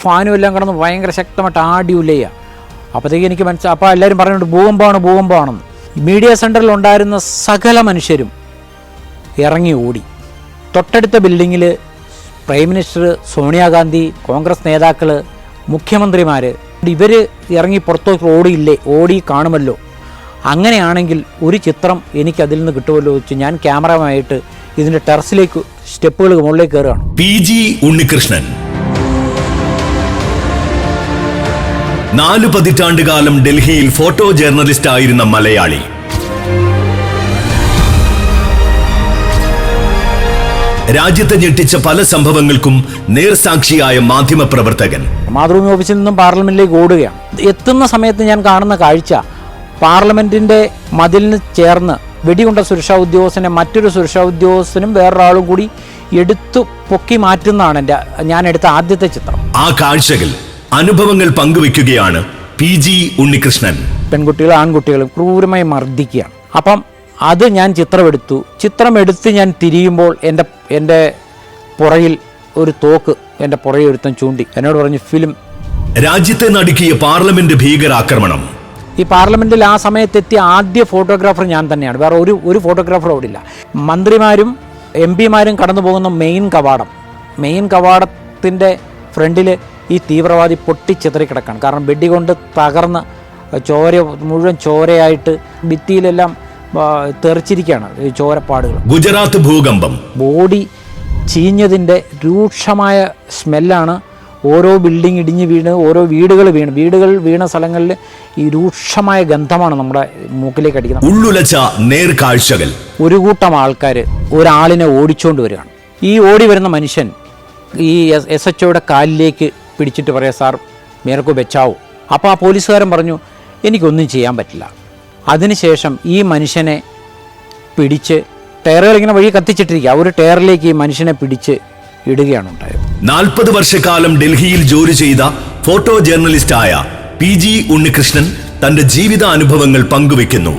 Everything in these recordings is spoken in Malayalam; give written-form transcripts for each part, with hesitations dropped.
ഫാനും എല്ലാം കിടന്ന് ഭയങ്കര ശക്തമായിട്ട് ആടി ഉലയുക. അപ്പോഴത്തേക്ക് എനിക്ക് മനസ്സിലായി. അപ്പോൾ എല്ലാവരും പറഞ്ഞിട്ട് ഭൂകമ്പമാണെന്ന്. മീഡിയ സെൻറ്ററിൽ ഉണ്ടായിരുന്ന സകല മനുഷ്യരും ഇറങ്ങി ഓടി. തൊട്ടടുത്ത ബിൽഡിങ്ങിൽ പ്രൈം മിനിസ്റ്റർ, സോണിയാഗാന്ധി, കോൺഗ്രസ് നേതാക്കൾ, മുഖ്യമന്ത്രിമാർ ഇവർ ഇറങ്ങി പുറത്തോട്ട് ഓടി കാണുമല്ലോ. അങ്ങനെയാണെങ്കിൽ ഒരു ചിത്രം എനിക്കതിൽ നിന്ന് കിട്ടുമല്ലോ വെച്ച് ഞാൻ ക്യാമറമായിട്ട് ഇതിൻ്റെ ടെറസിലേക്ക് സ്റ്റെപ്പുകൾ മുകളിലേക്ക് കയറുകയാണ്. PG ഉണ്ണികൃഷ്ണൻ 4 പതിറ്റാണ്ടുകാലം ഡൽഹിയിൽ ഫോട്ടോ ജേർണലിസ്റ്റ് ആയിരുന്ന മലയാളി. രാജ്യത്തെ ഞെട്ടിച്ച പല സംഭവങ്ങൾക്കും നേർസാക്ഷിയായ മാധ്യമപ്രവർത്തകൻ. മാതൃഭൂമി ഓഫീസിൽ നിന്നും പാർലമെന്റിലേക്ക് ഓടുകയാണ്. എത്തുന്ന സമയത്ത് ഞാൻ കാണുന്ന കാഴ്ച, പാർലമെന്റിന്റെ മതിലിന് ചേർന്ന് വെടികൊണ്ട സുരക്ഷാ ഉദ്യോഗസ്ഥനെ മറ്റൊരു സുരക്ഷാ ഉദ്യോഗസ്ഥനും വേറൊരാളും കൂടി എടുത്തു പൊക്കി മാറ്റുന്നതാണ് ഞാൻ എടുത്ത ആദ്യത്തെ ചിത്രം. ആ കാഴ്ചകൾ, അനുഭവങ്ങൾ പങ്കുവെക്കുകയാണ് PG ഉണ്ണികൃഷ്ണൻ. പെൺകുട്ടികളും ആൺകുട്ടികളും ക്രൂരമായി മർദ്ദിക്കുകയാണ്. അപ്പം അത് ഞാൻ ചിത്രമെടുത്ത് ഞാൻ തിരിയുമ്പോൾ എൻ്റെ പുറകിൽ ഒരു തോക്ക് എൻ്റെ പുറകിൽ ഒരുത്തൻ ചൂണ്ടി എന്നോട് പറഞ്ഞു ഫിലിം. രാജ്യത്തെ നടുക്കിയ പാർലമെന്റ് ഭീകരാക്രമണം. ഈ പാർലമെന്റിൽ ആ സമയത്തെത്തിയ ആദ്യ ഫോട്ടോഗ്രാഫർ ഞാൻ തന്നെയാണ്. വേറെ ഒരു ഫോട്ടോഗ്രാഫർ അവിടെ ഇല്ല. മന്ത്രിമാരും MP-മാരും കടന്നു പോകുന്ന മെയിൻ കവാടത്തിൻ്റെ ഫ്രണ്ടിൽ ഈ തീവ്രവാദി പൊട്ടിച്ചിതറി കിടക്കാണ്. കാരണം വെടികൊണ്ട് തകർന്ന് മുഴുവൻ ചോരയായിട്ട് ഭിത്തിയിലെല്ലാം തെറിച്ചിരിക്കുകയാണ് ചോരപ്പാടുകൾ. ഗുജറാത്ത് ഭൂകമ്പം. ബോഡി ചീഞ്ഞതിൻ്റെ രൂക്ഷമായ സ്മെല്ലാണ്. ഓരോ ബിൽഡിംഗ് ഇടിഞ്ഞ് വീണ്, ഓരോ വീടുകൾ വീണ സ്ഥലങ്ങളിൽ ഈ രൂക്ഷമായ ഗന്ധമാണ് നമ്മുടെ മൂക്കിലേക്ക് അടിക്കുന്നത്. ഉള്ളുലച്ച നേർക്കാഴ്ചകൾ. ഒരു കൂട്ടം ആൾക്കാർ ഒരാളിനെ ഓടിച്ചുകൊണ്ട് വരികയാണ്. ഈ ഓടി വരുന്ന മനുഷ്യൻ ഈ SHOയുടെ കാലിലേക്ക് പിടിച്ചിട്ട് പറയാം, സാർ മേരക്കോ ബച്ചാവോ. അപ്പോൾ ആ പോലീസുകാരൻ പറഞ്ഞു എനിക്കൊന്നും ചെയ്യാൻ പറ്റില്ല. അതിനുശേഷം ഈ മനുഷ്യനെ പിടിച്ച് ടയറുകൾ ഇങ്ങനെ വഴി കത്തിച്ചിട്ടിരിക്കുക, ഒരു ടയറിലേക്ക് ഈ മനുഷ്യനെ പിടിച്ച് ഇടുകയാണ് ഉണ്ടായത്. 40 വർഷക്കാലം ഡൽഹിയിൽ ജോലി ചെയ്ത ഫോട്ടോ ജേർണലിസ്റ്റായ PG ഉണ്ണികൃഷ്ണൻ തന്റെ ജീവിതാനുഭവങ്ങൾ പങ്കുവെക്കുന്നു.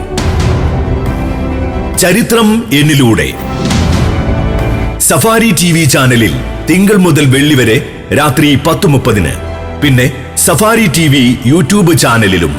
ചരിത്രം എന്നിലൂടെ സഫാരി TV ചാനലിൽ തിങ്കൾ മുതൽ വെള്ളി വരെ രാത്രി 10:30. പിന്നെ സഫാരി TV യൂട്യൂബ് ചാനലിലും.